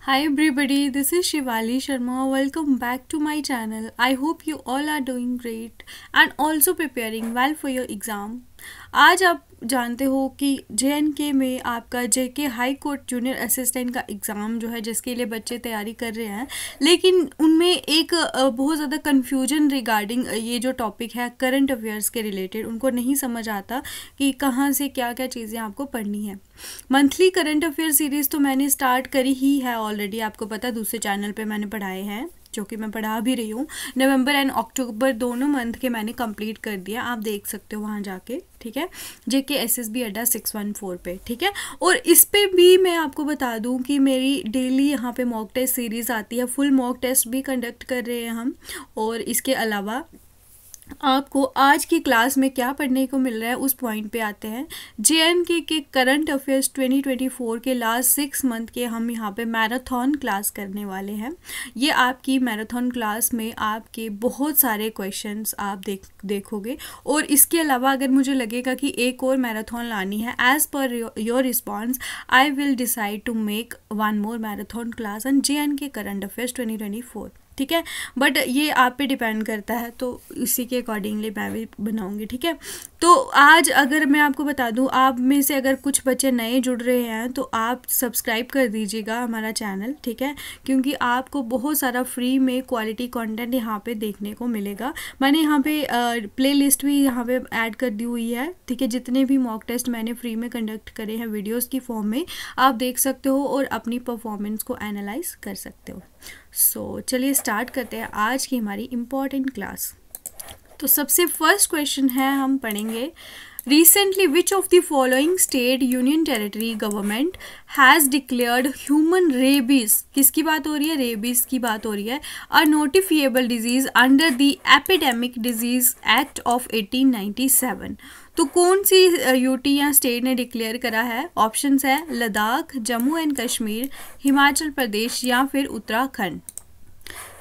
Hi everybody, this is Shivali Sharma. Welcome back to my channel. I hope you all are doing great and also preparing well for your exam. आज आप जानते हो कि JNK में आपका JK high court junior assistant का exam जो है जिसके लिए बच्चे तैयारी कर रहे हैं, लेकिन उनमें एक बहुत ज़्यादा कन्फ्यूजन रिगार्डिंग ये जो टॉपिक है करंट अफेयर्स के रिलेटेड, उनको नहीं समझ आता कि कहाँ से क्या क्या चीज़ें आपको पढ़नी है। मंथली करंट अफेयर सीरीज़ तो मैंने स्टार्ट करी ही है ऑलरेडी, आपको पता है दूसरे चैनल पे मैंने पढ़ाए हैं, जो कि मैं पढ़ा भी रही हूँ। नवंबर एंड अक्टूबर दोनों मंथ के मैंने कंप्लीट कर दिया, आप देख सकते हो वहाँ जाके, ठीक है, JK SSB अड्डा 614 पे, ठीक है। और इस पे भी मैं आपको बता दूँ कि मेरी डेली यहाँ पे मॉक टेस्ट सीरीज़ आती है, फुल मॉक टेस्ट भी कंडक्ट कर रहे हैं हम। और इसके अलावा आपको आज की क्लास में क्या पढ़ने को मिल रहा है उस पॉइंट पे आते हैं। JNK के करंट अफेयर्स 2024 के लास्ट 6 मंथ के हम यहाँ पे मैराथन क्लास करने वाले हैं। ये आपकी मैराथन क्लास में आपके बहुत सारे क्वेश्चंस आप देखोगे। और इसके अलावा अगर मुझे लगेगा कि एक और मैराथन लानी है, as per your response I will decide to make one more marathon class on JNK current affairs 2024, ठीक है। बट ये आप पे डिपेंड करता है, तो इसी के अकॉर्डिंगली मैं भी बनाऊंगी, ठीक है। तो आज अगर मैं आपको बता दूं, आप में से अगर कुछ बच्चे नए जुड़ रहे हैं तो आप सब्सक्राइब कर दीजिएगा हमारा चैनल, ठीक है, क्योंकि आपको बहुत सारा फ्री में क्वालिटी कंटेंट यहाँ पे देखने को मिलेगा। मैंने यहाँ पे प्लेलिस्ट भी यहाँ पे ऐड कर दी हुई है, ठीक है। जितने भी मॉक टेस्ट मैंने फ्री में कंडक्ट करे हैं वीडियोज़ की फॉर्म में, आप देख सकते हो और अपनी परफॉर्मेंस को एनालाइज कर सकते हो। सो चलिए स्टार्ट करते हैं आज की हमारी इम्पॉर्टेंट क्लास। तो सबसे फर्स्ट क्वेश्चन है, हम पढ़ेंगे recently which of the following state union territory government has declared human rabies, किसकी बात हो रही है, रेबीज की बात हो रही है, a notifiable disease under the epidemic disease act of 1897। तो कौन सी यूटी या स्टेट ने डिक्लेयर करा है? ऑप्शंस है लद्दाख, जम्मू एंड कश्मीर, हिमाचल प्रदेश या फिर उत्तराखंड।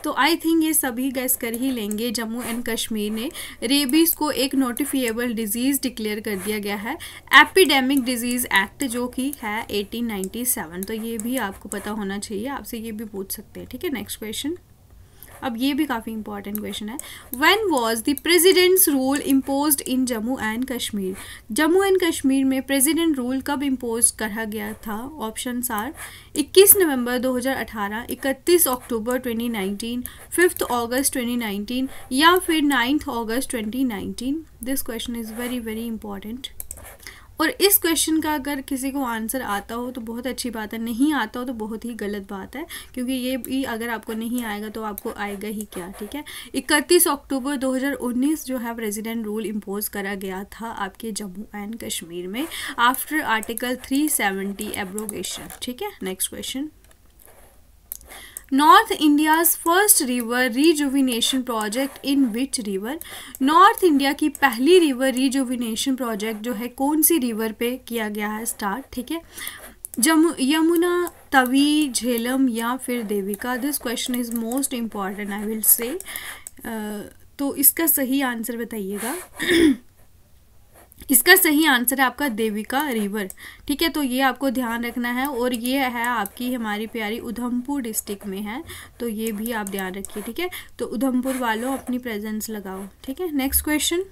तो आई थिंक ये सभी गैस कर ही लेंगे, जम्मू एंड कश्मीर ने रेबीज़ को एक नोटिफिएबल डिजीज़ डिक्लेयर कर दिया गया है, एपिडेमिक डिजीज़ एक्ट जो कि है 1897। तो ये भी आपको पता होना चाहिए, आपसे ये भी पूछ सकते हैं, ठीक है। नेक्स्ट क्वेश्चन, अब ये भी काफ़ी इंपॉर्टेंट क्वेश्चन है। When was the presidents rule imposed in Jammu and Kashmir? Jammu and Kashmir में प्रेसिडेंट रूल कब इम्पोज करा गया था? ऑप्शंस आर 21 नवंबर 2018, 31 अक्टूबर 2019, 5 अगस्त 2019 या फिर 9 अगस्त 2019। This question is very very important. और इस क्वेश्चन का अगर किसी को आंसर आता हो तो बहुत अच्छी बात है, नहीं आता हो तो बहुत ही गलत बात है, क्योंकि ये भी अगर आपको नहीं आएगा तो आपको आएगा ही क्या, ठीक है। 31 अक्टूबर 2019 जो है प्रेसिडेंट रूल इम्पोज करा गया था आपके जम्मू एंड कश्मीर में आफ्टर आर्टिकल 370 एब्रोगेशन, ठीक है। Next question, north India's first river rejuvenation project in which river? North India की पहली रिवर रिजुविनेशन प्रोजेक्ट जो है कौन सी रिवर पे किया गया है स्टार्ट, ठीक है। यमुना, तवी, झेलम या फिर Devika. This question is most important I will say. तो इसका सही आंसर बताइएगा। इसका सही आंसर है आपका देविका रिवर, ठीक है। तो ये आपको ध्यान रखना है, और ये है आपकी हमारी प्यारी उधमपुर डिस्ट्रिक्ट में है, तो ये भी आप ध्यान रखिए, ठीक है। तो उधमपुर वालों अपनी प्रेजेंस लगाओ, ठीक है। Next question,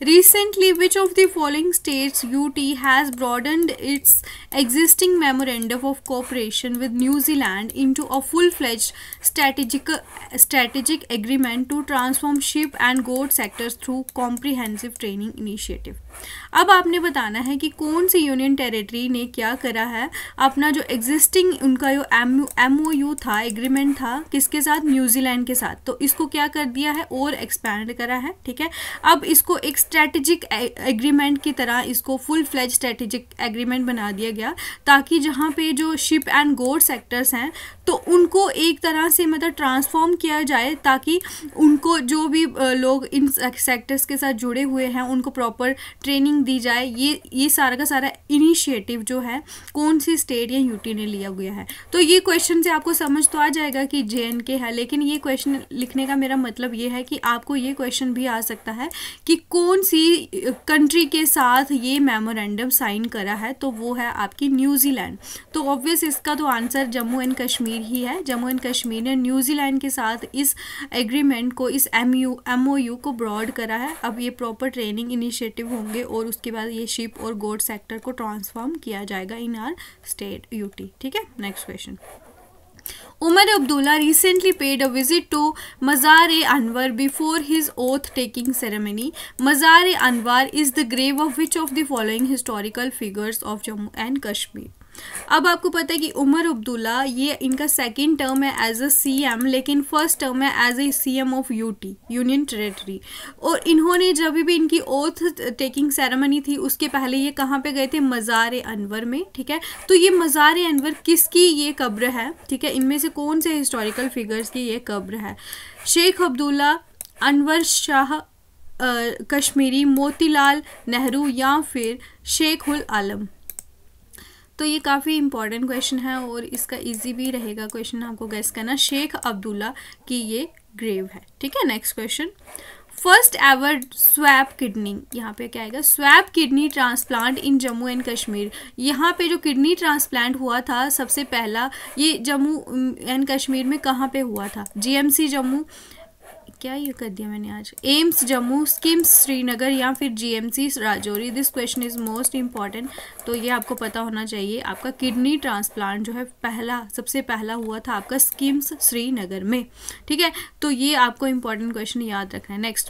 recently which of the following states UT has broadened its existing memorandum of cooperation with New Zealand into a full-fledged strategic agreement to transform sheep and goat sectors through comprehensive training initiative? अब आपने बताना है कि कौन सी union territory ने क्या करा है, अपना जो एग्जिस्टिंग उनका जो MOU था, एग्रीमेंट था, किसके साथ? न्यूजीलैंड के साथ। तो इसको क्या कर दिया है और एक्सपैंड करा है, ठीक है। अब इसको एक स्ट्रेटेजिक एग्रीमेंट की तरह इसको फुल फ्लेज स्ट्रेटेजिक एग्रीमेंट बना दिया गया, ताकि जहाँ पे जो शिप एंड गोट सेक्टर्स हैं तो उनको एक तरह से मतलब ट्रांसफॉर्म किया जाए, ताकि उनको जो भी लोग इन सेक्टर्स के साथ जुड़े हुए हैं उनको प्रॉपर ट्रेनिंग दी जाए, ये सारा का सारा इनिशिएटिव जो है कौन सी स्टेट या यूटी ने लिया गया है। तो ये क्वेश्चन से आपको समझ तो आ जाएगा कि JNK है, लेकिन ये क्वेश्चन लिखने का मेरा मतलब ये है कि आपको ये क्वेश्चन भी आ सकता है कि कौन सी कंट्री के साथ ये मेमोरेंडम साइन करा है, तो वो है आपकी न्यूजीलैंड। तो ऑब्वियस इसका तो आंसर जम्मू एंड कश्मीर ही है। जम्मू एंड कश्मीर ने न्यूजीलैंड के साथ इस एग्रीमेंट को, इस MOU को ब्रॉड करा है। अब ये प्रॉपर ट्रेनिंग इनिशिएटिव होंगे और उसके बाद ये शिप और गोड सेक्टर को ट्रांसफॉर्म किया जाएगा इन आर स्टेट यूटी। ठीक है, next question. Umar Abdullah recently paid a visit to Mazar-e-Anwar before his oath-taking ceremony. Mazar-e-Anwar is the grave of which of the following historical figures of Jammu and Kashmir? अब आपको पता है कि उमर अब्दुल्ला ये इनका second term है as a CM, लेकिन first term है as a CM of UT, union territory. और इन्होंने जब भी इनकी ओथ टेकिंग सेरेमनी थी उसके पहले ये कहाँ पे गए थे? मज़ार-ए-अनवर में। ठीक है, तो ये मज़ार-ए-अनवर किसकी ये कब्र है? ठीक है, इनमें से कौन से हिस्टोरिकल फिगर्स की ये कब्र है? शेख अब्दुल्ला, अनवर शाह कश्मीरी, मोतीलाल नेहरू या फिर शेख उल आलम? तो ये काफ़ी इंपॉर्टेंट क्वेश्चन है और इसका इजी भी रहेगा क्वेश्चन आपको गैस करना। शेख अब्दुल्ला की ये ग्रेव है। ठीक है, next question. First ever swap kidney, यहाँ पे क्या आएगा? Swap kidney transplant in Jammu and Kashmir. यहाँ पे जो किडनी ट्रांसप्लांट हुआ था सबसे पहला, ये जम्मू एंड कश्मीर में कहाँ पे हुआ था? GMC जम्मू, क्या ये कर दिया मैंने आज, एम्स जम्मू, स्किम्स श्रीनगर या फिर GMC Rajouri? This question is most important, तो ये आपको पता होना चाहिए। आपका किडनी ट्रांसप्लांट जो है सबसे पहला हुआ था आपका स्किम्स श्रीनगर में। ठीक है, तो ये आपको इंपॉर्टेंट क्वेश्चन याद रखना है। Next,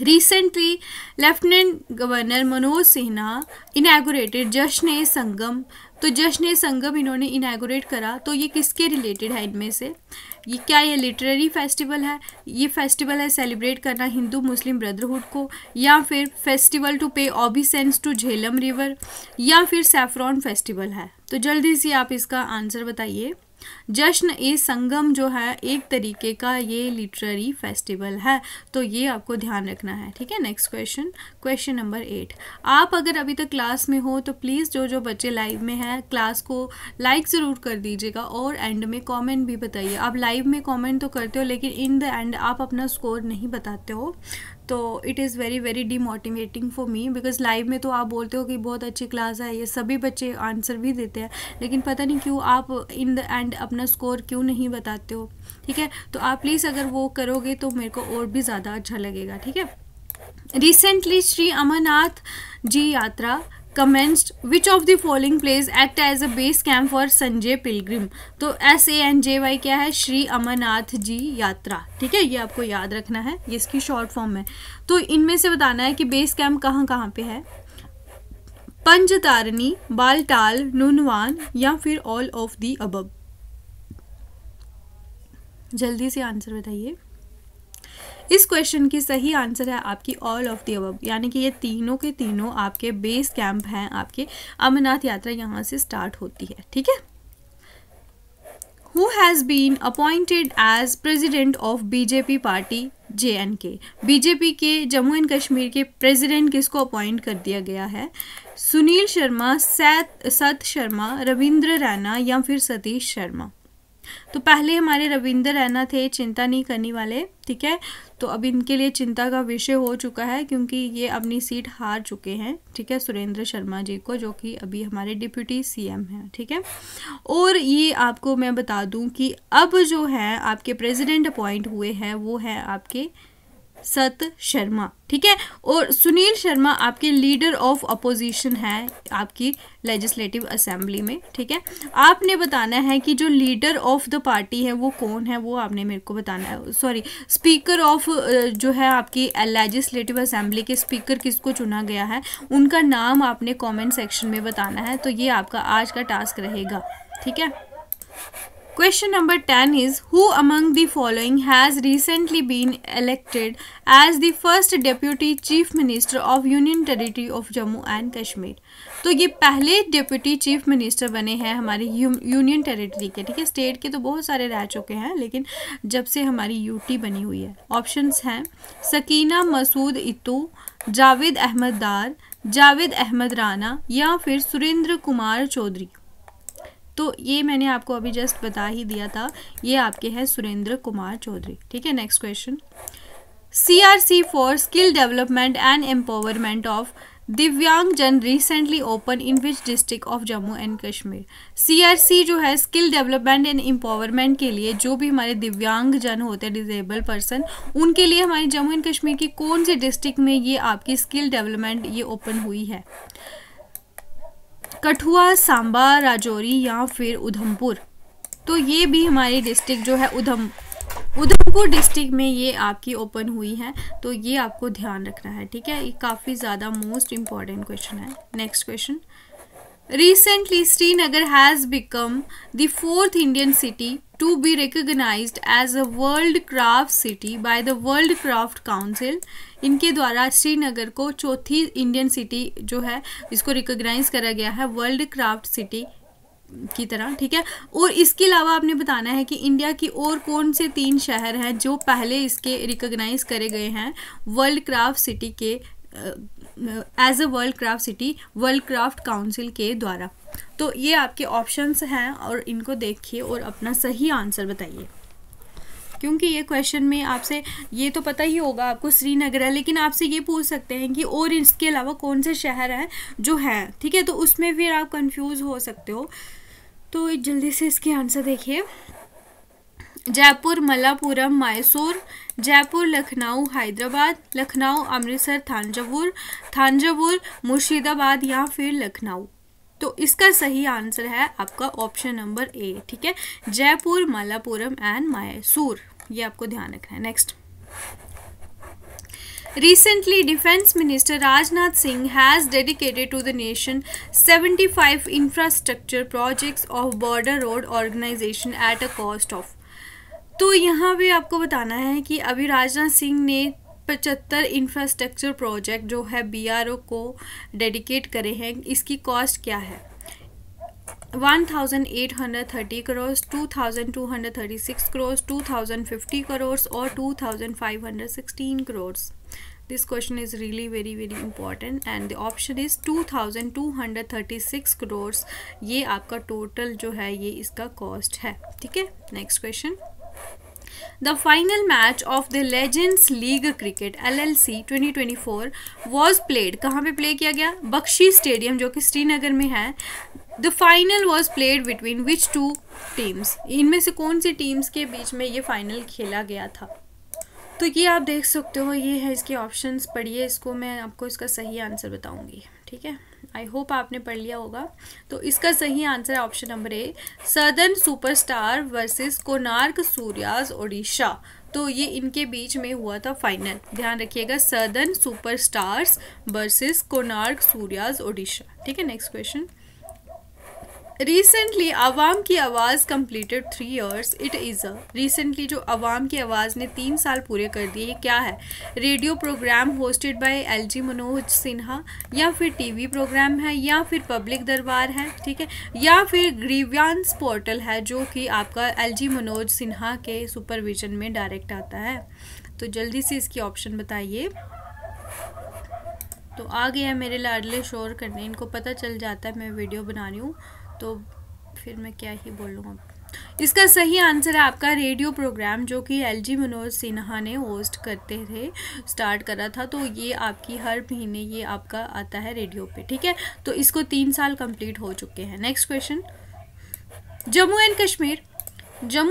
recently lieutenant governor Manoj Sinha inaugurated Jashn Sangam. तो जश्न संगम इन्होंने इनैगोरेट करा, तो ये किसके रिलेटेड है इनमें से? ये क्या ये लिटरेरी फेस्टिवल है? ये फेस्टिवल है सेलिब्रेट करना हिंदू मुस्लिम ब्रदरहुड को, या फिर फेस्टिवल टू पे ऑबिसेंस टू झेलम रिवर, या फिर सैफरॉन फेस्टिवल है? तो जल्दी से आप इसका आंसर बताइए। जश्न ए संगम जो है एक तरीके का ये लिटरेरी फेस्टिवल है, तो ये आपको ध्यान रखना है। ठीक है, नेक्स्ट क्वेश्चन, क्वेश्चन नंबर 8। आप अगर अभी तक क्लास में हो तो प्लीज़ जो बच्चे लाइव में हैं क्लास को लाइक ज़रूर कर दीजिएगा और एंड में कमेंट भी बताइए। आप लाइव में कमेंट तो करते हो लेकिन इन द एंड आप अपना स्कोर नहीं बताते हो, तो it is very very demotivating for me, because live में तो आप बोलते हो कि बहुत अच्छी क्लास है, ये सभी बच्चे आंसर भी देते हैं, लेकिन पता नहीं क्यों आप इन द एंड अपना स्कोर क्यों नहीं बताते हो। ठीक है, तो आप प्लीज़ अगर वो करोगे तो मेरे को और भी ज़्यादा अच्छा लगेगा। ठीक है, रिसेंटली श्री अमरनाथ जी यात्रा commenced, which of the following place act as a base camp for Sanjay Pilgrim? तो SANJY क्या है? श्री अमरनाथ जी यात्रा। ठीक है, ये आपको याद रखना है, ये इसकी शॉर्ट फॉर्म है। तो इनमें से बताना है कि बेस कैंप कहाँ कहाँ पे है? पंजतारनी, बालटाल, नुनवान या फिर ऑल ऑफ दी अबव? जल्दी से आंसर बताइए। इस क्वेश्चन की सही आंसर है आपकी ऑल ऑफ द अबव, यानी कि ये तीनों के तीनों आपके बेस कैंप हैं, आपके अमरनाथ यात्रा यहाँ से स्टार्ट होती है। ठीक है, who has been appointed as president of BJP party JNK? BJP के जम्मू एंड कश्मीर के प्रेसिडेंट किसको अपॉइंट कर दिया गया है? सुनील शर्मा, सत शर्मा, रविंद्र रैना या फिर सतीश शर्मा? तो पहले हमारे रविंद्र रैना थे, चिंता नहीं करने वाले। ठीक है, तो अब इनके लिए चिंता का विषय हो चुका है क्योंकि ये अपनी सीट हार चुके हैं। ठीक है, सुरेंद्र शर्मा जी को, जो कि अभी हमारे डिप्यूटी CM हैं। ठीक है, और ये आपको मैं बता दूं कि अब जो है आपके प्रेसिडेंट अपॉइंट हुए हैं वो है आपके सत शर्मा। ठीक है, और सुनील शर्मा आपके लीडर ऑफ अपोजिशन है आपकी लेजिस्लेटिव असेंबली में। ठीक है, आपने बताना है कि जो लीडर ऑफ द पार्टी है वो कौन है, वो आपने मेरे को बताना है। सॉरी, स्पीकर ऑफ जो है आपकी लेजिस्लेटिव असेंबली के स्पीकर किसको चुना गया है, उनका नाम आपने कमेंट सेक्शन में बताना है। तो ये आपका आज का टास्क रहेगा। ठीक है, Question number 10 is, who among the following has recently been elected as the first Deputy Chief Minister of Union Territory of Jammu and Kashmir? तो ये पहले डिप्यूटी चीफ मिनिस्टर बने हैं हमारी यूनियन टेरिटरी के। ठीक है, स्टेट के तो बहुत सारे रह चुके हैं लेकिन जब से हमारी यूटी बनी हुई है। ऑप्शंस हैं सकीना मसूद इत्तू, जावेद अहमद दार, जावेद अहमद राणा या फिर सुरेंद्र कुमार चौधरी। तो ये मैंने आपको अभी जस्ट बता ही दिया था, ये आपके हैं सुरेंद्र कुमार चौधरी। ठीक है, next question. CRC for skill development and empowerment of दिव्यांग जन recently open in which district of Jammu and Kashmir. CRC जो है स्किल डेवलपमेंट एंड एम्पावरमेंट के लिए, जो भी हमारे दिव्यांग जन होते हैं, डिजेबल पर्सन, उनके लिए हमारे जम्मू एंड कश्मीर की कौन सी डिस्ट्रिक्ट में ये आपकी स्किल डेवलपमेंट ये ओपन हुई है? कठुआ, सांबा, राजौरी या फिर उधमपुर। तो ये भी हमारी डिस्ट्रिक्ट जो है उधमपुर डिस्ट्रिक्ट में ये आपकी ओपन हुई है, तो ये आपको ध्यान रखना है। ठीक है, ये काफ़ी ज़्यादा मोस्ट इम्पॉर्टेंट क्वेश्चन है। Next question. Recently Srinagar has become the 4th Indian city to be recognized as a world craft city by the world craft council. इनके द्वारा श्रीनगर को चौथी इंडियन सिटी जो है इसको रिकॉग्नाइज करा गया है वर्ल्ड क्राफ्ट सिटी की तरह। ठीक है, और इसके अलावा आपने बताना है कि इंडिया की और कौन से 3 शहर हैं जो पहले इसके रिकॉग्नाइज करे गए हैं वर्ल्ड क्राफ्ट सिटी के as a world craft city world craft council के द्वारा। तो ये आपके ऑप्शंस हैं और इनको देखिए और अपना सही आंसर बताइए, क्योंकि ये क्वेश्चन में आपसे ये तो पता ही होगा आपको श्रीनगर है, लेकिन आपसे ये पूछ सकते हैं कि और इसके अलावा कौन से शहर हैं जो हैं। ठीक है, तो उसमें फिर आप कंफ्यूज हो सकते हो। तो जल्दी से इसके आंसर देखिए। जयपुर, मल्लापुरम, मैसूर, जयपुर, लखनऊ, हैदराबाद, लखनऊ, अमृतसर, थांजावुर, मुर्शिदाबाद या फिर लखनऊ। तो इसका सही आंसर है आपका ऑप्शन नंबर ए। ठीक है, जयपुर, मल्लापुरम एंड मैसूर, ये आपको ध्यान रखना है। Next. Recently, Defense Minister Rajnath Singh has dedicated to the nation 75 infrastructure projects of border road organization at a cost of। तो यहाँ भी आपको बताना है कि अभी राजनाथ सिंह ने 75 इंफ्रास्ट्रक्चर प्रोजेक्ट जो है BRO को डेडिकेट करे हैं। इसकी कॉस्ट क्या है? 1830 करोड़, 2236 करोड़, 2050 करोड़ और 2516 crore. This question is really very important and the option is 2236 crore. ये आपका टोटल जो है ये इसका कॉस्ट है। ठीक है, next question. The final match of the Legends League Cricket LLC 2024 was played। कहाँ पे प्ले किया गया? बख्शी स्टेडियम जो कि श्रीनगर में है। The final was played between which two teams? इनमें से कौन सी टीम्स के बीच में ये फाइनल खेला गया था? तो ये आप देख सकते हो, ये है इसके ऑप्शंस। पढ़िए इसको, मैं आपको इसका सही आंसर बताऊंगी। ठीक है, आई होप आपने पढ़ लिया होगा। तो इसका सही आंसर है option number A, Southern Superstars versus Konark Suryas Odisha. तो ये इनके बीच में हुआ था फाइनल, ध्यान रखिएगा, Southern Superstars versus Konark Suryas Odisha. ठीक है, next question. Recently Awaam ki Awaaz completed 3 years it is a. Recently जो आवाम की आवाज़ ने 3 साल पूरे कर दिए, ये क्या है? Radio program hosted by LG Manoj Sinha, या फिर TV प्रोग्राम है, या फिर पब्लिक दरबार है। ठीक है, या फिर ग्रीवियांस पोर्टल है जो कि आपका LG मनोज सिन्हा के सुपरविजन में डायरेक्ट आता है। तो जल्दी से इसकी ऑप्शन बताइए। तो आ गया मेरे लाडले शोर करने, इनको पता चल जाता है मैं वीडियो बना रही हूँ, तो फिर मैं क्या ही बोलूँ। इसका सही आंसर है आपका रेडियो प्रोग्राम जो कि LG मनोज सिन्हा ने होस्ट करते थे, स्टार्ट करा था। तो ये आपकी हर महीने ये आपका आता है रेडियो पे। ठीक है, तो इसको 3 साल कंप्लीट हो चुके हैं। Next question. Jammu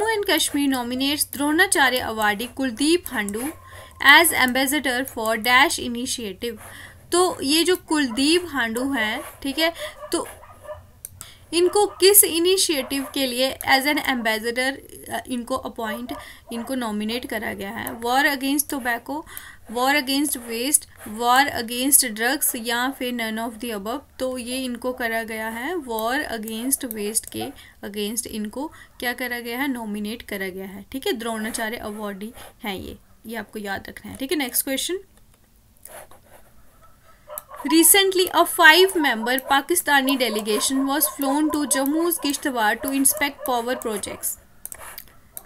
and Kashmir nominates Dronacharya awardee Kuldeep Handoo as ambassador for dash initiative. तो ये जो कुलदीप हांडू हैं, ठीक है, तो इनको किस इनिशिएटिव के लिए एज एन एम्बेसडर इनको नॉमिनेट करा गया है? War against tobacco, war against West, war against drugs या फिर नन ऑफ द अबव। तो ये इनको करा गया है वॉर अगेंस्ट वेस्ट के अगेंस्ट इनको क्या करा गया है? नॉमिनेट करा गया है। ठीक है, द्रोणाचार्य अवार्डी है ये आपको याद रखना है। ठीक है, next question. Recently, a 5-member Pakistani delegation was flown to Jammu's Kishtwar to inspect power projects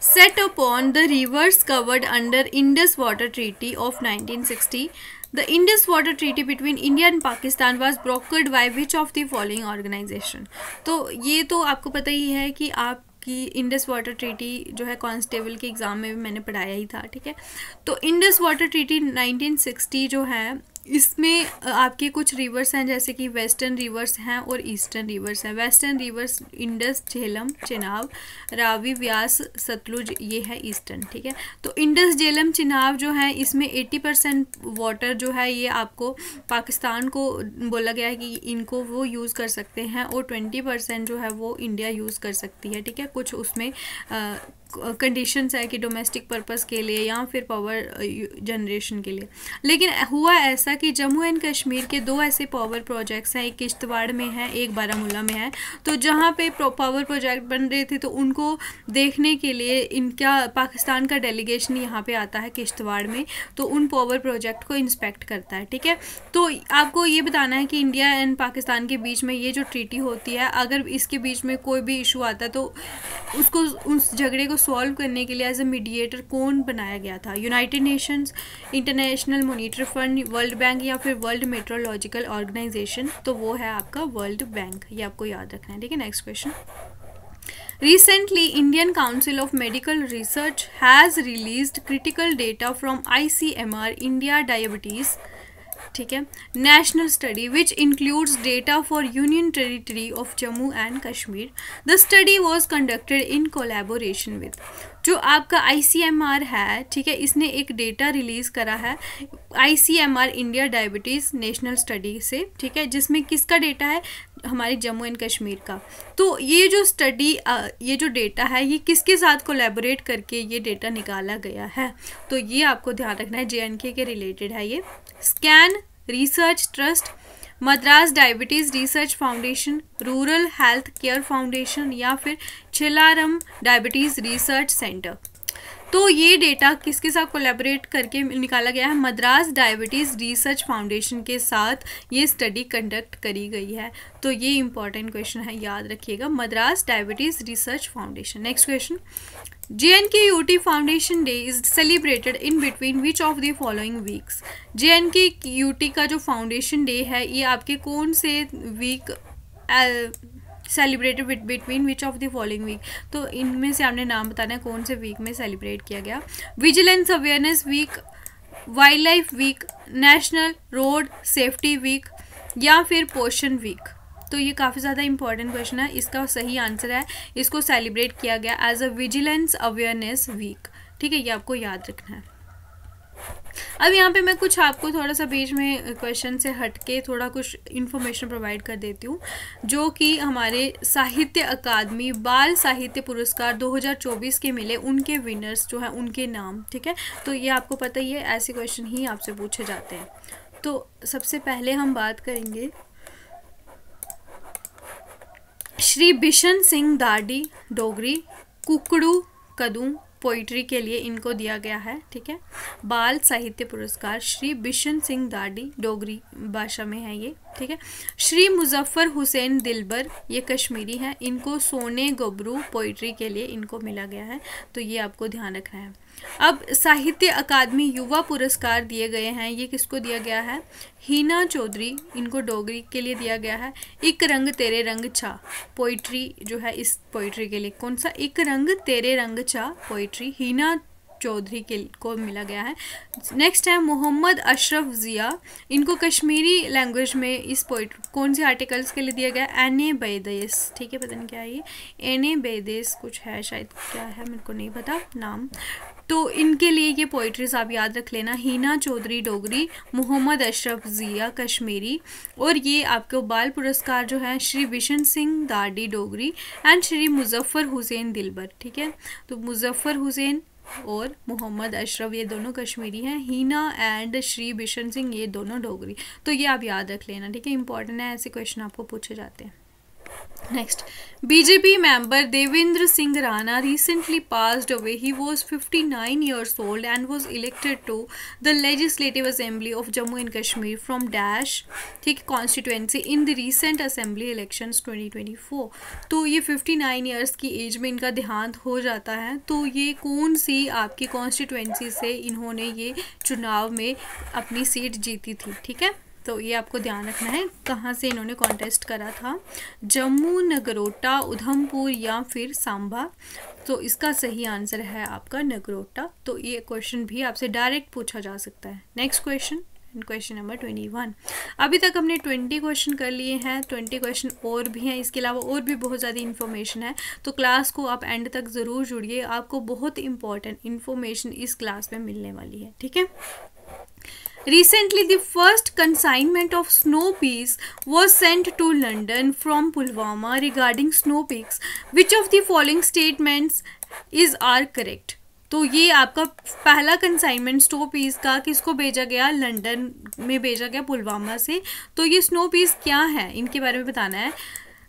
set upon the rivers covered under Indus Water Treaty of 1960. The Indus water treaty between India and Pakistan was brokered by which of the following organization. तो ये तो आपको पता ही है कि आपकी Indus water treaty जो है कांस्टेबल के एग्ज़ाम में भी मैंने पढ़ाया ही था, ठीक है। तो इंडस वाटर ट्रीटी 1960 जो है, इसमें आपके कुछ रिवर्स हैं, जैसे कि वेस्टर्न रिवर्स हैं और ईस्टर्न रिवर्स हैं। वेस्टर्न रिवर्स इंडस, झेलम, चिनाब, रावी, व्यास, सतलुज, ये है ईस्टर्न, ठीक है। तो इंडस, झेलम, चिनाब जो है, इसमें 80% वाटर जो है ये आपको पाकिस्तान को बोला गया है कि इनको वो यूज़ कर सकते हैं, और 20% जो है वो इंडिया यूज़ कर सकती है, ठीक है। कुछ उसमें कंडीशंस है कि डोमेस्टिक पर्पस के लिए या फिर पावर जनरेशन के लिए। लेकिन हुआ ऐसा कि जम्मू एंड कश्मीर के दो ऐसे पावर प्रोजेक्ट्स हैं, एक किश्तवाड़ में है, एक बारामूला में है। तो जहाँ पे पावर प्रोजेक्ट बन रहे थे तो उनको देखने के लिए इनका पाकिस्तान का डेलीगेशन यहाँ पे आता है किश्तवाड़ में, तो उन पावर प्रोजेक्ट को इंस्पेक्ट करता है, ठीक है। तो आपको ये बताना है कि इंडिया एंड पाकिस्तान के बीच में ये जो ट्रीटी होती है, अगर इसके बीच में कोई भी इशू आता है तो उसको, उस झगड़े को सॉल्व करने के लिए एज ए मीडिएटर कौन बनाया गया था? United Nations, international monetary fund, world bank या फिर वर्ल्ड मेट्रोलॉजिकल ऑर्गेनाइजेशन। तो वो है आपका वर्ल्ड बैंक, ये आपको याद रखना है, ठीक है। Next question. Recently, Indian Council of Medical Research has released critical data from ICMR India Diabetes, ठीक है, national study which includes data for union territory of Jammu and Kashmir. The study was conducted in collaboration with, जो आपका ICMR है, ठीक है, इसने एक data release करा है ICMR India diabetes national study से, ठीक है, जिसमें किसका डेटा है? हमारे जम्मू एंड कश्मीर का। तो ये जो स्टडी, ये जो डेटा है, ये किसके साथ कोलैबोरेट करके ये डेटा निकाला गया है? तो ये आपको ध्यान रखना है, JNK के रिलेटेड है ये। Scan research trust, Madras diabetes research foundation, rural health care foundation या फिर छिलारम डायबिटीज़ रिसर्च सेंटर। तो ये डेटा किसके साथ कोलैबोरेट करके निकाला गया है? मद्रास डायबिटीज़ रिसर्च फाउंडेशन के साथ ये स्टडी कंडक्ट करी गई है। तो ये इंपॉर्टेंट क्वेश्चन है, याद रखिएगा, Madras diabetes research foundation. Next question. JNK-UT foundation day is celebrated in between which of the following weeks. JNK-UT का जो फाउंडेशन डे है, ये आपके कौन से week celebrated between which of the following week? तो इनमें से आपने नाम बताना है कौन से वीक में सेलिब्रेट किया गया। Vigilance awareness week, wildlife week, national road safety week या फिर पोषण वीक। तो ये काफ़ी ज़्यादा इंपॉर्टेंट क्वेश्चन है, इसका सही आंसर है, इसको सेलिब्रेट किया गया as a vigilance awareness week, ठीक है, ये आपको याद रखना है। अब यहाँ पे मैं कुछ आपको थोड़ा सा बीच में क्वेश्चन से हटके थोड़ा कुछ इन्फॉर्मेशन प्रोवाइड कर देती हूँ, जो कि हमारे साहित्य अकादमी बाल साहित्य पुरस्कार 2024 के मिले, उनके विनर्स जो हैं उनके नाम, ठीक है। तो ये आपको पता ही है, ऐसे क्वेश्चन ही आपसे पूछे जाते हैं। तो सबसे पहले हम बात करेंगे श्री बिशन सिंह दाडी डोगरी कुकड़ू कदू पोइट्री के लिए इनको दिया गया है, ठीक है। बाल साहित्य पुरस्कार श्री बिशन सिंह दाडी, डोगरी भाषा में है ये, ठीक है। श्री मुजफ्फर हुसैन दिलबर, ये कश्मीरी हैं, इनको सोने गबरू पोइट्री के लिए इनको मिला गया है। तो ये आपको ध्यान रखना है। अब साहित्य अकादमी युवा पुरस्कार दिए गए हैं, ये किसको दिया गया है? हीना चौधरी, इनको डोगरी के लिए दिया गया है। एक रंग तेरे रंग छा पोइट्री जो है, इस पोइट्री के लिए कौन सा? एक रंग तेरे रंग छा पोइट्री हीना चौधरी के को मिला गया है। नेक्स्ट है मोहम्मद अशरफ ज़िया, इनको कश्मीरी लैंग्वेज में इस पोइट कौन से आर्टिकल्स के लिए दिया गया? एने बेदेस, ठीक है, पता नहीं क्या है ये, एने बेदेस कुछ है शायद, क्या है मेरे को नहीं पता नाम। तो इनके लिए ये पोइट्रीज आप याद रख लेना, हीना चौधरी डोगरी, मोहम्मद अशरफ ज़िया कश्मीरी, और ये आपको बाल पुरस्कार जो है श्री बिशन सिंह दाडी डोगरी एंड श्री मुजफ्फर हुसैन दिलबर, ठीक है। तो मुजफ्फर हुसैन और मोहम्मद अशरफ ये दोनों कश्मीरी हैं, हीना एंड श्री बिशन सिंह ये दोनों डोगरी। तो ये आप याद रख लेना, ठीक है, इंपॉर्टेंट है, ऐसे क्वेश्चन आपको पूछे जाते हैं। Next, BJP member Devendra Singh Rana recently passed away. He was 59 years old and was elected to the Legislative Assembly of Jammu and Kashmir from Dash ठीक constituency in the recent assembly elections 2024. तो ये 59 years की as में इनका देहांत हो जाता है. तो ये कौन सी आपकी कॉन्स्टिट्यूएंसी से इन्होंने ये चुनाव में अपनी सीट जीती थी. ठीक है, तो ये आपको ध्यान रखना है कहाँ से इन्होंने कॉन्टेस्ट करा था, जम्मू, नगरोटा, उधमपुर या फिर सांबा. तो इसका सही आंसर है आपका नगरोटा. तो ये क्वेश्चन भी आपसे डायरेक्ट पूछा जा सकता है. Next question, question number 21. अभी तक हमने 20 क्वेश्चन कर लिए हैं. 20 क्वेश्चन और भी हैं, इसके अलावा और भी बहुत ज़्यादा इन्फॉर्मेशन है. तो क्लास को आप एंड तक ज़रूर जुड़िए, आपको बहुत इंपॉर्टेंट इन्फॉर्मेशन इस क्लास में मिलने वाली है. ठीक है. Recently, the first consignment of snow peas was sent to London from Pulwama regarding snow peaks. Which of the following statements are correct? तो ये आपका पहला कंसाइनमेंट स्नो पीस का किसको भेजा गया, लंदन में भेजा गया, पुलवामा से. तो ये स्नो पीस क्या है, इनके बारे में बताना है.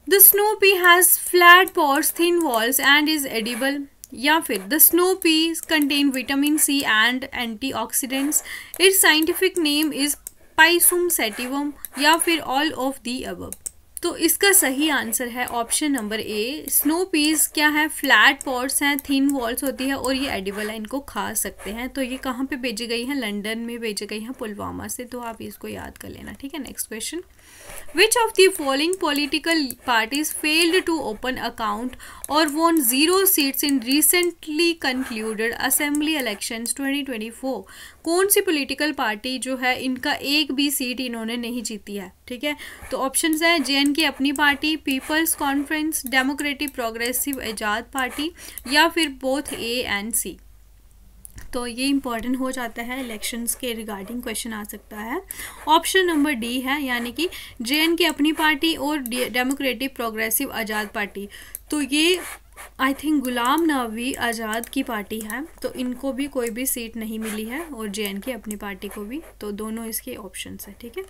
The snow pea has flat pods, thin walls and is edible. या फिर the snow peas contain vitamin C and antioxidants. Its scientific name is pisum sativum. या फिर ऑल ऑफ दी अबव. तो इसका सही आंसर है option number A. Snow peas क्या है, फ्लैट पॉट्स हैं, थिन वॉल्स होती है और ये एडिबल है, इनको खा सकते हैं. तो ये कहाँ पे भेजी गई है, लंदन में भेजी गई है, पुलवामा से. तो आप इसको याद कर लेना. ठीक है. Next question. Which of the following political parties failed to open account or won 0 seats in recently concluded assembly elections 2024? कौन सी पॉलिटिकल पार्टी जो है इनका एक भी सीट इन्होंने नहीं जीती है. ठीक है. तो ऑप्शंस है JNK Apni party, Peoples Conference, Democratic Progressive Azad party या फिर बोथ A and C. तो ये इंपॉर्टेंट हो जाता है, इलेक्शंस के रिगार्डिंग क्वेश्चन आ सकता है. ऑप्शन नंबर डी है, यानी कि JNK अपनी पार्टी और डेमोक्रेटिक प्रोग्रेसिव आज़ाद पार्टी. तो ये आई थिंक गुलाम नबी आज़ाद की पार्टी है. तो इनको भी कोई भी सीट नहीं मिली है और JNK अपनी पार्टी को भी. तो दोनों इसके ऑप्शंस है. ठीक है.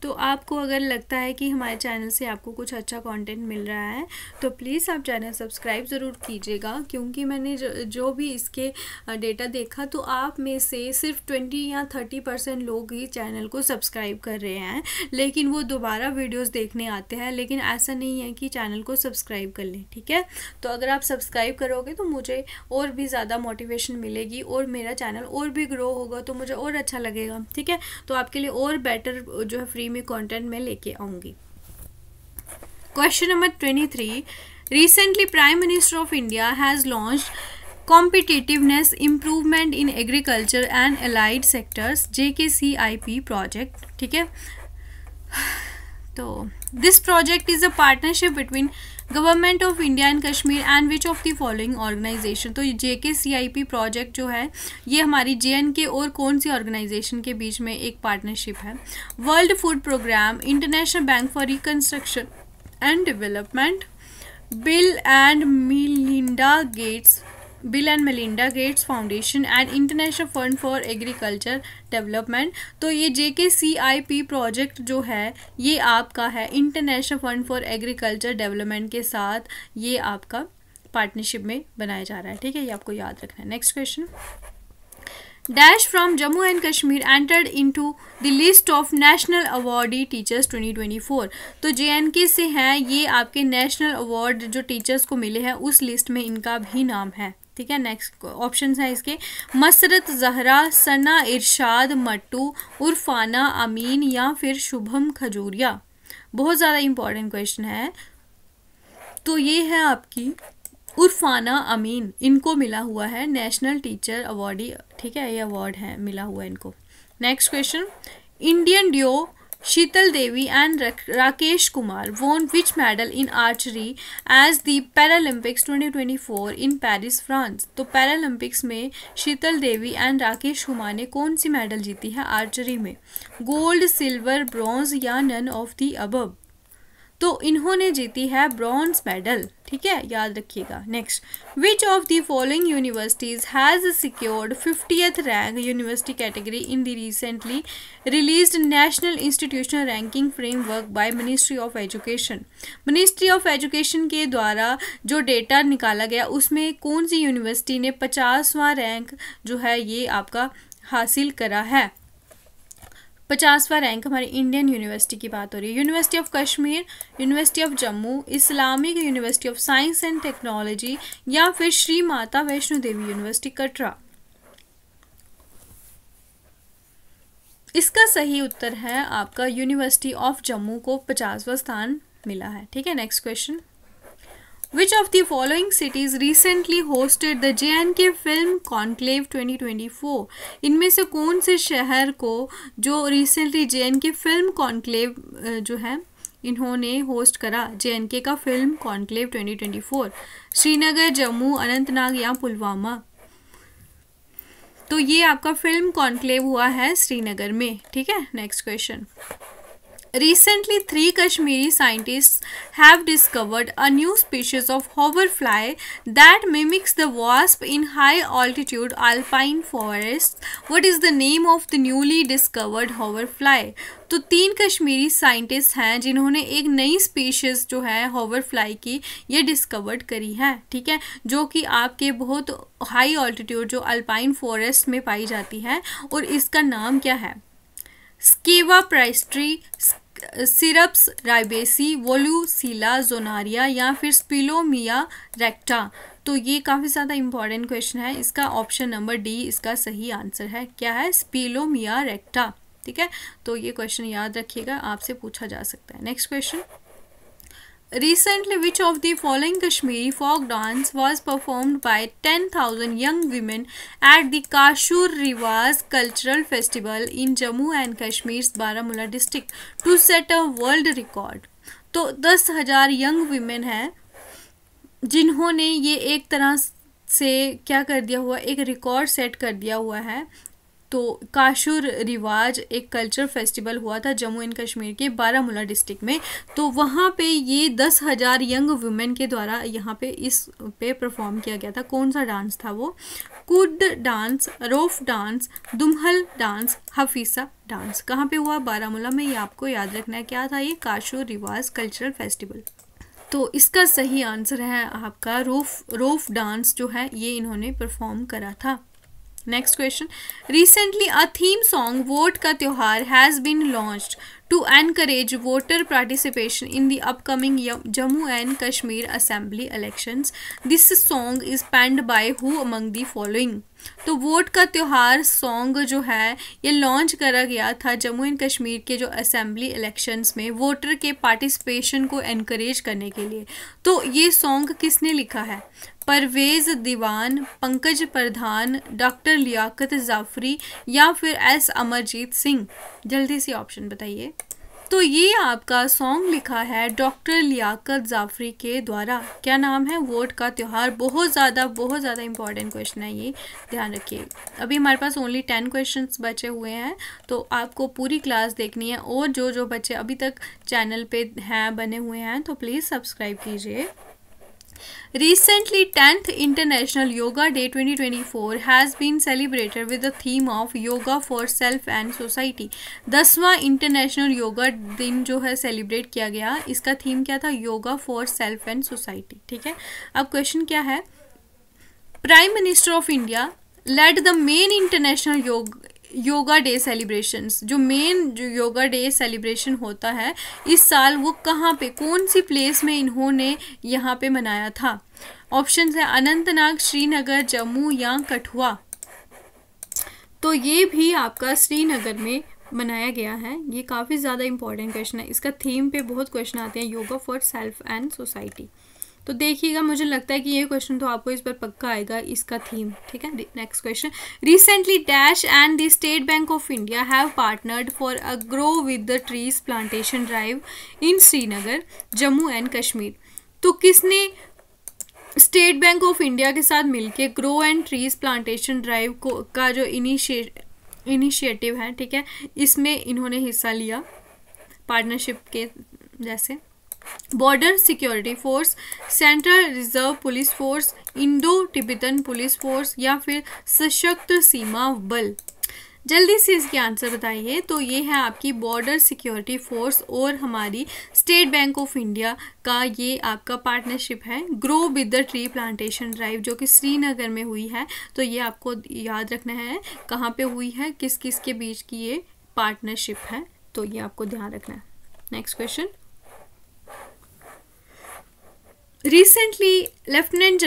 तो आपको अगर लगता है कि हमारे चैनल से आपको कुछ अच्छा कंटेंट मिल रहा है तो प्लीज़ आप चैनल सब्सक्राइब ज़रूर कीजिएगा. क्योंकि मैंने जो भी इसके डेटा देखा तो आप में से सिर्फ 20 या 30% लोग ही चैनल को सब्सक्राइब कर रहे हैं, लेकिन वो दोबारा वीडियोस देखने आते हैं. लेकिन ऐसा नहीं है कि चैनल को सब्सक्राइब कर लें. ठीक है. तो अगर आप सब्सक्राइब करोगे तो मुझे और भी ज़्यादा मोटिवेशन मिलेगी और मेरा चैनल और भी ग्रो होगा, तो मुझे और अच्छा लगेगा. ठीक है. तो आपके लिए और बेटर जो है फ्री में कंटेंट में लेके आऊंगी. Question number 23. Recently prime minister of India has launched competitiveness improvement in agriculture and allied sectors JKCIP project. ठीक है. तो this project is a partnership between government of India and Kashmir and which of the following organization. तो ये JKCIP project जो है ये हमारी JNK और कौन सी ऑर्गेनाइजेशन के बीच में एक पार्टनरशिप है. World food program, international bank for reconstruction and development, Bill and Melinda Gates foundation and international fund for agriculture development. तो ये JKCIP प्रोजेक्ट जो है ये आपका है international fund for agriculture development के साथ ये आपका पार्टनरशिप में बनाया जा रहा है. ठीक है. ये आपको याद रखना है. Next question. Dash from Jammu and Kashmir entered into the list of National Awardee Teachers 2024. तो JNK से हैं ये आपके नेशनल अवार्ड जो टीचर्स को मिले हैं उस लिस्ट में इनका भी नाम है. ठीक है. नेक्स्ट ऑप्शंस हैं इसके मसरत जहरा, सना इरशाद मट्टू, उर्फाना अमीन या फिर शुभम खजूरिया. बहुत ज़्यादा इंपॉर्टेंट क्वेश्चन है. तो ये है आपकी उर्फाना अमीन, इनको मिला हुआ है नेशनल टीचर अवार्डी. ठीक है. ये अवार्ड है मिला हुआ इनको. Next question. Indian duo Sheetal Devi and Rakesh Kumar won which medal in archery as the Paralympics 2024 in Paris, France. तो पैरालंपिक्स में शीतल देवी एंड राकेश कुमार ने कौन सी मेडल जीती है आर्चरी में. गोल्ड, सिल्वर, ब्रॉन्ज या नन ऑफ दी अबव. तो इन्होंने जीती है ब्रॉन्ज मेडल. ठीक है, याद रखिएगा। Next, which of the following universities has secured 50th rank university category in the recently released national institutional ranking framework by ministry of education. Ministry of education के द्वारा जो डेटा निकाला गया उसमें कौन सी यूनिवर्सिटी ने 50वां रैंक जो है ये आपका हासिल करा है। 50वां रैंक हमारी इंडियन यूनिवर्सिटी की बात हो रही है। University of Kashmir, university of Jammu, Islamic university of science and technology या फिर श्री माता वैष्णो देवी यूनिवर्सिटी कटरा। इसका सही उत्तर है आपका यूनिवर्सिटी ऑफ जम्मू को 50वां स्थान मिला है। ठीक है, next question, Which of the following cities recently hosted the J&K Film Conclave 2024? इनमें से कौन से शहर को जो रिसेंटली J&K Film Conclave जो है इन्होंने होस्ट करा J&K का फिल्म कॉन्क्लेव 2024? श्रीनगर, जम्मू, अनंतनाग या पुलवामा? तो ये आपका फिल्म कॉन्क्लेव हुआ है श्रीनगर में। ठीक है, next question, Recently, 3 Kashmiri scientists have discovered a new species of hoverfly that mimics the wasp in high-altitude alpine forests. What is the name of the newly discovered hoverfly? तो 3 Kashmiri scientist हैं जिन्होंने एक नई स्पीशीज़ जो है hoverfly की ये discovered करी है। ठीक है, जो कि आपके बहुत हाई ऑल्टीट्यूड जो अल्पाइन फॉरेस्ट में पाई जाती है, और इसका नाम क्या है? स्कीवा प्राइस्ट्री, सिरप्स राइबेसी, वोलूसिला जोनारिया या फिर स्पिलोमिया रेक्टा? तो ये काफ़ी ज़्यादा इंपॉर्टेंट क्वेश्चन है। इसका ऑप्शन नंबर डी इसका सही आंसर है। क्या है? स्पिलोमिया रेक्टा। ठीक है, तो ये क्वेश्चन याद रखिएगा, आपसे पूछा जा सकता है। Next question, Recently, which of the following Kashmiri folk dance was performed by 10,000 young women at the Kashur Riwaz Cultural Festival in Jammu and Kashmir's Baramulla district to set a world record? तो 10,000 young women हैं जिन्होंने ये एक तरह से क्या कर दिया हुआ, एक रिकॉर्ड सेट कर दिया हुआ है। तो काशुर रिवाज एक कल्चर फेस्टिवल हुआ था जम्मू एंड कश्मीर के बारामूला डिस्ट्रिक्ट में। तो वहाँ पे ये 10,000 यंग वुमेन के द्वारा यहाँ पे इस पे परफॉर्म किया गया था। कौन सा डांस था वो? Kud dance, Rouf dance, Dumhal dance, Hafiza dance. कहाँ पे हुआ? बारामूला में। ये आपको याद रखना है। क्या था ये? काशुर रिवाज कल्चरल फेस्टिवल। तो इसका सही आंसर है आपका रोफ डांस जो है ये इन्होंने परफॉर्म करा था। Next question, recently a theme song Vote ka Tyohar has been launched to encourage voter participation in the upcoming Jammu and Kashmir assembly elections. This song is penned by who among the following? तो Vote ka Tyohar song जो है ये लॉन्च करा गया था Jammu and Kashmir के जो assembly elections में वोटर के पार्टिसिपेशन को एनकरेज करने के लिए। तो ये सॉन्ग किसने लिखा है? परवेज़ दीवान, पंकज प्रधान, डॉक्टर लियाकत जाफरी या फिर एस अमरजीत सिंह? जल्दी से ऑप्शन बताइए। तो ये आपका सॉन्ग लिखा है डॉक्टर लियाकत जाफरी के द्वारा। क्या नाम है? वोट का त्यौहार। बहुत ज़्यादा इंपॉर्टेंट क्वेश्चन है ये, ध्यान रखिए। अभी हमारे पास ओनली 10 क्वेश्चंस बचे हुए हैं, तो आपको पूरी क्लास देखनी है। और जो बच्चे अभी तक चैनल पे हैं, बने हुए हैं, तो प्लीज़ सब्सक्राइब कीजिए। Recently, 10th International Yoga Day 2024 has been celebrated with the theme of Yoga for Self and Society. 10वां इंटरनेशनल योगा दिन जो है सेलिब्रेट किया गया, इसका थीम क्या था? Yoga for self and society. ठीक है, अब क्वेश्चन क्या है? Prime minister of India lead the main international yoga day celebrations. जो मेन जो योगा डे सेलिब्रेशन होता है इस साल, वो कहाँ पे, कौन सी प्लेस में इन्होंने यहाँ पे मनाया था? ऑप्शन है अनंतनाग, श्रीनगर, जम्मू या कठुआ। तो ये भी आपका श्रीनगर में मनाया गया है। ये काफ़ी ज़्यादा इंपॉर्टेंट क्वेश्चन है। इसका थीम पे बहुत क्वेश्चन आते हैं, yoga for self and society. तो देखिएगा, मुझे लगता है कि ये क्वेश्चन तो आपको इस पर पक्का आएगा, इसका थीम। ठीक है, next question, recently dash and the state bank of India have partnered for a grow with the trees plantation drive in Srinagar, Jammu and Kashmir. तो किसने स्टेट बैंक ऑफ इंडिया के साथ मिलके grow and trees plantation drive का जो initiative है, ठीक है, इसमें इन्होंने हिस्सा लिया पार्टनरशिप के जैसे? Border security force, central reserve police force, Indo Tibetan police force या फिर सशस्त्र सीमा बल। जल्दी से इसके आंसर बताइए। तो ये है आपकी बॉर्डर सिक्योरिटी फोर्स और हमारी स्टेट बैंक ऑफ इंडिया का ये आपका पार्टनरशिप है। Grow with the tree plantation drive जो कि श्रीनगर में हुई है। तो ये आपको याद रखना है कहाँ पे हुई है, किस किस के बीच की ये पार्टनरशिप है, तो ये आपको ध्यान रखना है। Next question. Recently, Lieutenant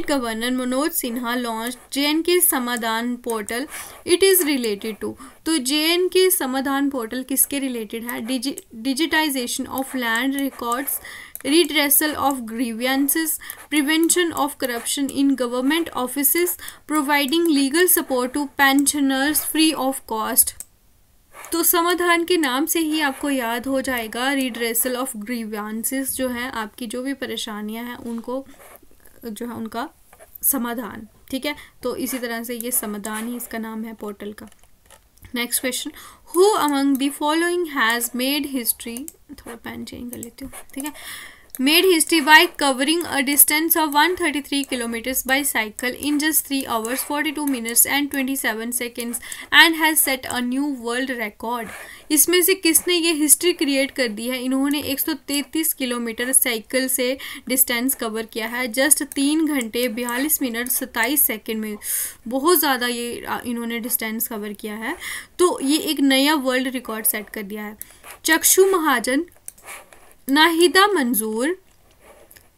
Governor Manoj Sinha launched JNK Samadhan portal. It is related to. तो JNK समाधान पोर्टल किसके रिलेटेड है? Digitization of land records, redressal of grievances, prevention of corruption in government offices, providing legal support to pensioners free of cost. तो समाधान के नाम से ही आपको याद हो जाएगा रिड्रेसल ऑफ ग्रीवांसेस, जो है आपकी जो भी परेशानियां हैं उनको जो है उनका समाधान। ठीक है, तो इसी तरह से ये समाधान ही इसका नाम है पोर्टल का। Next question. Who among the following has made history, थोड़ा पेन चेंज कर लेती हूँ। ठीक है, made history by covering a distance of 133 kilometers by cycle in just 3 hours 42 minutes and 27 seconds and has set a new world record. इसमें से किसने ये हिस्ट्री क्रिएट कर दी है? इन्होंने 133 किलोमीटर साइकिल से डिस्टेंस कवर किया है जस्ट 3 घंटे 42 मिनट 27 सेकेंड में। बहुत ज़्यादा ये इन्होंने डिस्टेंस कवर किया है, तो ये एक नया वर्ल्ड रिकॉर्ड सेट कर दिया है। चक्षु महाजन, नाहिदा मंजूर,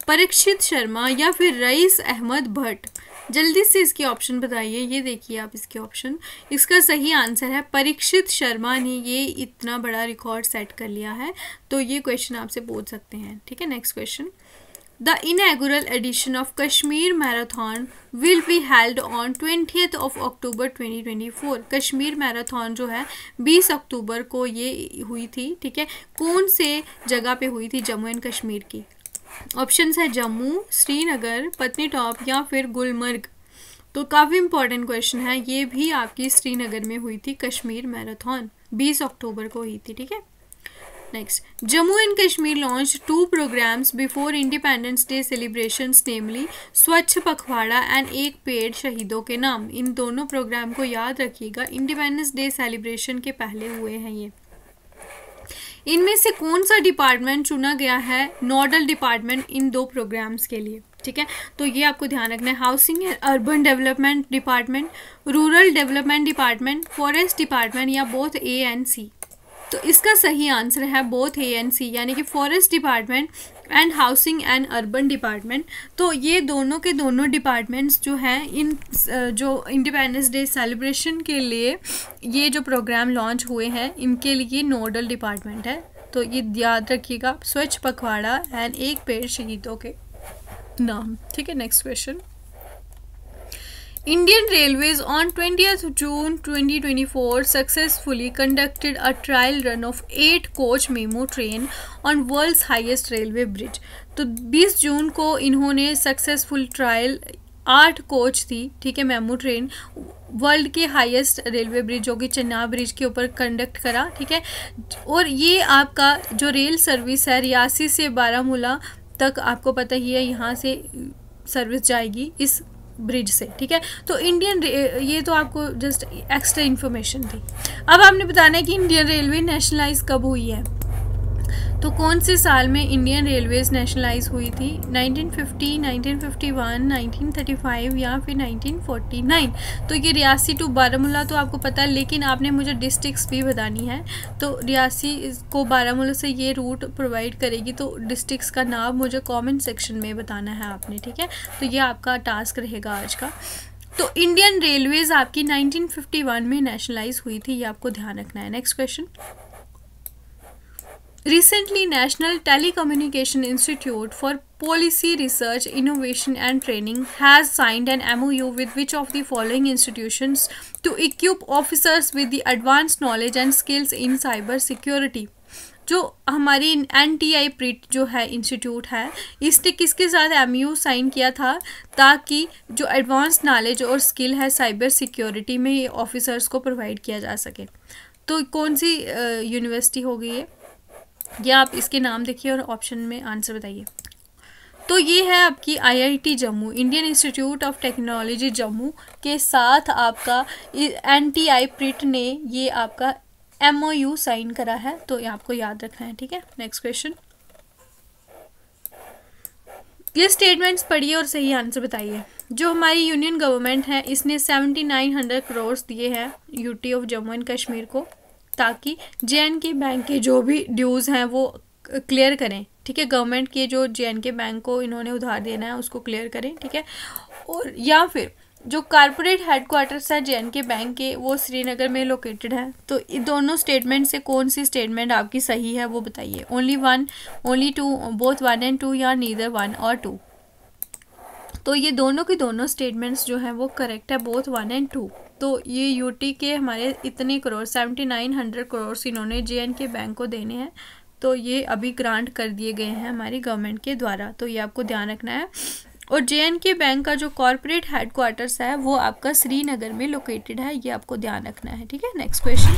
परीक्षित शर्मा या फिर रईस अहमद भट्ट। जल्दी से इसके ऑप्शन बताइए। ये देखिए आप इसके ऑप्शन, इसका सही आंसर है परीक्षित शर्मा ने ये इतना बड़ा रिकॉर्ड सेट कर लिया है। तो ये क्वेश्चन आपसे पूछ सकते हैं। ठीक है, next question. The inaugural edition of Kashmir Marathon will be held on 20th of October 2024. Kashmir marathon जो है 20 अक्टूबर को ये हुई थी। ठीक है, कौन से जगह पे हुई थी? जम्मू एंड कश्मीर की। ऑप्शंस है जम्मू, श्रीनगर, पत्नीटॉप या फिर गुलमर्ग। तो काफ़ी इंपॉर्टेंट क्वेश्चन है, ये भी आपकी श्रीनगर में हुई थी कश्मीर मैराथन, 20 अक्टूबर को हुई थी। ठीक है, next. Jammu and Kashmir launch 2 programmes before Independence Day celebrations, namely Swachh Pakhwada and एक पेड़ शहीदों के नाम। इन दोनों प्रोग्राम को याद रखिएगा, इंडिपेंडेंस डे सेलिब्रेशन के पहले हुए हैं ये। इनमें से कौन सा डिपार्टमेंट चुना गया है नोडल डिपार्टमेंट इन 2 प्रोग्राम्स के लिए? ठीक है, तो ये आपको ध्यान रखना है। Housing and urban development department, rural development department, forest department या बोथ ए एंड सी। तो इसका सही आंसर है बोथ ए एंड सी, यानी कि forest department and housing and urban department. तो ये दोनों के दोनों डिपार्टमेंट्स जो हैं इन जो इंडिपेंडेंस डे सेलिब्रेशन के लिए ये जो प्रोग्राम लॉन्च हुए हैं इनके लिए नोडल डिपार्टमेंट है। तो ये याद रखिएगा, स्वच्छ पखवाड़ा एंड एक पेड़ शहीदों के नाम। ठीक है, next question. Indian Railways on 20th June 2024 successfully conducted a trial run of 8 coach memo train on world's highest railway bridge. तो 20 जून को इन्होंने सक्सेसफुल ट्रायल 8 कोच थी, ठीक है, मेमो ट्रेन वर्ल्ड के हाईएस्ट रेलवे ब्रिज जो कि चेनाब ब्रिज के ऊपर कंडक्ट करा। ठीक है, और ये आपका जो रेल सर्विस है रियासी से बारामूला तक, आपको पता ही है यहाँ से सर्विस जाएगी इस ब्रिज से। ठीक है, तो इंडियन ये तो आपको जस्ट एक्स्ट्रा इन्फॉर्मेशन थी। अब आपने बताना है कि इंडियन रेलवे नेशनलाइज कब हुई है। तो कौन से साल में इंडियन रेलवेज नेशनलाइज हुई थी? 1950, 1951, 1935 या फिर 1949। तो ये रियासी टू बारामूला तो आपको पता है, लेकिन आपने मुझे डिस्ट्रिक्ट्स भी बतानी है। तो रियासी को बारामूला से ये रूट प्रोवाइड करेगी, तो डिस्ट्रिक्ट्स का नाम मुझे कमेंट सेक्शन में बताना है आपने। ठीक है, तो ये आपका टास्क रहेगा आज का। तो इंडियन रेलवेज आपकी 1951 में नेशनलाइज हुई थी, ये आपको ध्यान रखना है। Next question. Recently, National Telecommunication Institute for Policy Research, Innovation and Training has signed an MOU with which of the following institutions to equip officers with the advanced knowledge and skills in cyber security? जो हमारी NTI pretty जो है institute है, इसने किसके साथ MOU sign किया था ताकि जो एडवांस नॉलेज और स्किल है साइबर सिक्योरिटी में ये ऑफिसर्स को प्रोवाइड किया जा सके? तो कौन सी यूनिवर्सिटी हो गई है? या आप इसके नाम देखिए और ऑप्शन में आंसर बताइए। तो ये है आपकी IIT Jammu, Indian institute of technology Jammu के साथ आपका NTI प्रिट ने ये आपका MOU साइन करा है, तो ये आपको याद रखना है, ठीक है। नेक्स्ट क्वेश्चन, ये स्टेटमेंट्स पढ़िए और सही आंसर बताइए। जो हमारी यूनियन गवर्नमेंट है इसने 7900 करोड़ दिए हैं UT of Jammu and Kashmir को, ताकि JNK बैंक के जो भी ड्यूज़ हैं वो क्लियर करें, ठीक है। गवर्नमेंट के जो JNK बैंक को इन्होंने उधार देना है उसको क्लियर करें, ठीक है। और या फिर जो कॉर्पोरेट हेडक्वार्टर्स है JNK बैंक के वो श्रीनगर में लोकेटेड है। तो इन दोनों स्टेटमेंट से कौन सी स्टेटमेंट आपकी सही है वो बताइए। ओनली 1, ओनली 2, बोथ 1 and 2 या नीदर 1 और 2। तो ये दोनों की दोनों स्टेटमेंट्स जो हैं वो करेक्ट है, बोथ 1 and 2। तो ये UT के हमारे इतने करोड़ 7900 करोड़ इन्होंने JNK बैंक को देने हैं, तो ये अभी ग्रांट कर दिए गए हैं हमारी गवर्नमेंट के द्वारा, तो ये आपको ध्यान रखना है। और JNK बैंक का जो कॉर्पोरेट हेडक्वार्टर्स है वो आपका श्रीनगर में लोकेटेड है, ये आपको ध्यान रखना है, ठीक है। Next question,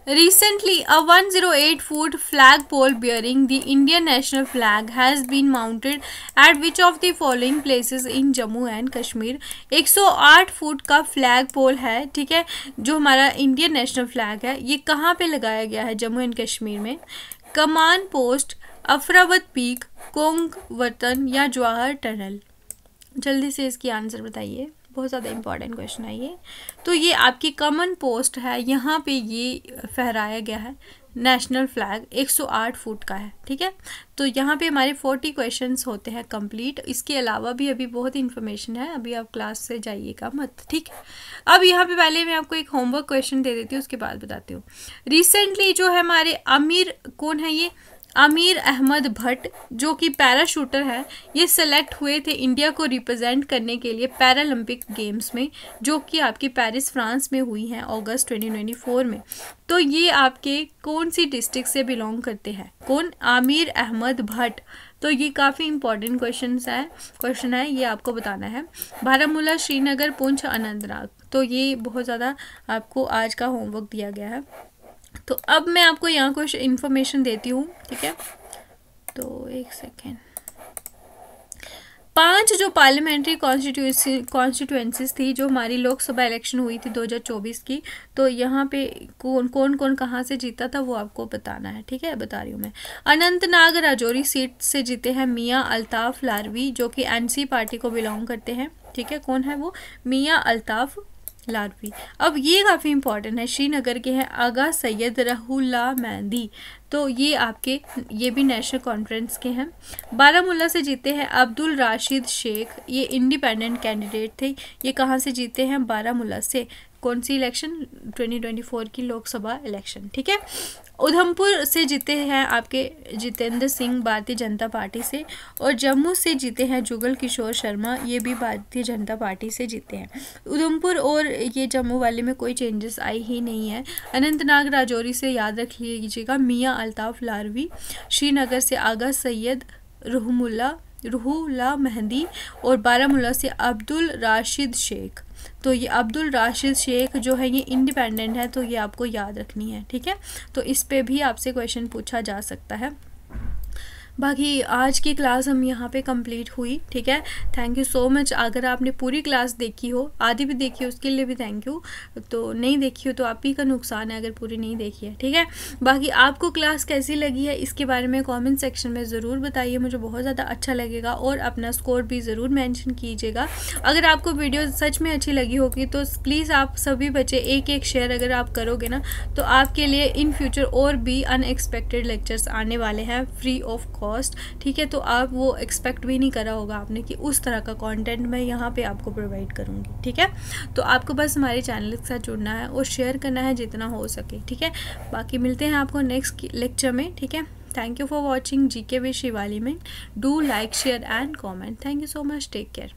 recently a 108 foot flagpole bearing the Indian national flag has been mounted at which of the following places in Jammu and Kashmir। 108 foot का फ्लैग पोल है, ठीक है, जो हमारा इंडियन नेशनल फ्लैग है, ये कहाँ पे लगाया गया है जम्मू एंड कश्मीर में। कमान पोस्ट, अफरावत पीक, कोंग वतन या जवाहर टनल। जल्दी से इसकी आंसर बताइए, बहुत ज़्यादा इंपॉर्टेंट क्वेश्चन है ये। तो ये आपकी कॉमन पोस्ट है, यहाँ पे ये फहराया गया है नेशनल फ्लैग, 108 फुट का है, ठीक है। तो यहाँ पे हमारे 40 क्वेश्चंस होते हैं कंप्लीट। इसके अलावा भी अभी बहुत इन्फॉर्मेशन है, अभी आप क्लास से जाइएगा मत, ठीक है। अब यहाँ पे पहले मैं आपको एक होमवर्क क्वेश्चन दे देती हूँ, उसके बाद बताती हूँ। रिसेंटली जो है हमारे आमिर, कौन है ये, आमिर अहमद भट्ट, जो कि पैराशूटर है, ये सेलेक्ट हुए थे इंडिया को रिप्रेजेंट करने के लिए पैरालंपिक गेम्स में, जो कि आपकी पेरिस फ्रांस में हुई हैं अगस्त 2024 में। तो ये आपके कौन सी डिस्ट्रिक्ट से बिलोंग करते हैं, कौन, आमिर अहमद भट्ट। तो ये काफ़ी इंपॉर्टेंट क्वेश्चन है, ये आपको बताना है। बारामूला, श्रीनगर, पुंछ, अनंतनाग। तो ये बहुत ज़्यादा आपको आज का होमवर्क दिया गया है। तो अब मैं आपको यहाँ कुछ इन्फॉर्मेशन देती हूँ, ठीक है। तो एक सेकेंड, 5 जो पार्लियामेंट्री कॉन्स्टिट्यूएंसीज थी जो हमारी लोकसभा इलेक्शन हुई थी 2024 की, तो यहाँ पे कौन कौन कहाँ से जीता था वो आपको बताना है, ठीक है, बता रही हूँ मैं। अनंतनाग राजौरी सीट से जीते हैं मियाँ अल्ताफ़ लारवी, जो कि NC पार्टी को बिलोंग करते हैं, ठीक है। कौन है वो, मियाँ अल्ताफ़ लारवी। अब ये काफ़ी इंपॉर्टेंट है, श्रीनगर के हैं आगा सैयद रहूल्ला मेहंदी, तो ये आपके, ये भी नेशनल कॉन्फ्रेंस के हैं। बारामूला से जीते हैं अब्दुल राशिद शेख, ये इंडिपेंडेंट कैंडिडेट थे, ये कहाँ से जीते हैं, बारामूला से। कौन सी इलेक्शन, 2024 की लोकसभा इलेक्शन, ठीक है। उधमपुर से जीते हैं आपके जितेंद्र सिंह भारतीय जनता पार्टी से, और जम्मू से जीते हैं जुगल किशोर शर्मा, ये भी भारतीय जनता पार्टी से जीते हैं। उधमपुर और ये जम्मू वाले में कोई चेंजेस आई ही नहीं है। अनंतनाग राजौरी से याद रख लीजिएगा मियाँ अल्ताफ़ लारवी, श्रीनगर से आगा सैयद रहूल्ला मेहंदी, और बारामूला से अब्दुल राशिद शेख। तो ये अब्दुल राशिद शेख जो है ये इंडिपेंडेंट है, तो ये आपको याद रखनी है, ठीक है। तो इस पे भी आपसे क्वेश्चन पूछा जा सकता है। बाकी आज की क्लास हम यहाँ पे कंप्लीट हुई, ठीक है। Thank you so much. अगर आपने पूरी क्लास देखी हो, आधी भी देखी हो, उसके लिए भी थैंक यू। तो नहीं देखी हो तो आप ही का नुकसान है अगर पूरी नहीं देखी है, ठीक है। बाकी आपको क्लास कैसी लगी है इसके बारे में कमेंट सेक्शन में ज़रूर बताइए, मुझे बहुत ज़्यादा अच्छा लगेगा। और अपना स्कोर भी ज़रूर मेंशन कीजिएगा। अगर आपको वीडियो सच में अच्छी लगी होगी तो प्लीज़ आप सभी बच्चे एक शेयर अगर आप करोगे ना, तो आपके लिए इन फ्यूचर और भी अनएक्सपेक्टेड लेक्चर्स आने वाले हैं फ्री ऑफ कॉस्ट, ठीक है। तो आप वो एक्सपेक्ट भी नहीं करा होगा आपने कि उस तरह का कंटेंट मैं यहाँ पे आपको प्रोवाइड करूँगी, ठीक है। तो आपको बस हमारे चैनल के साथ जुड़ना है और शेयर करना है जितना हो सके, ठीक है। बाकी मिलते हैं आपको नेक्स्ट लेक्चर में, ठीक है। Thank you for watching GK with Shivali में। Do like, share and comment. Thank you so much, take care.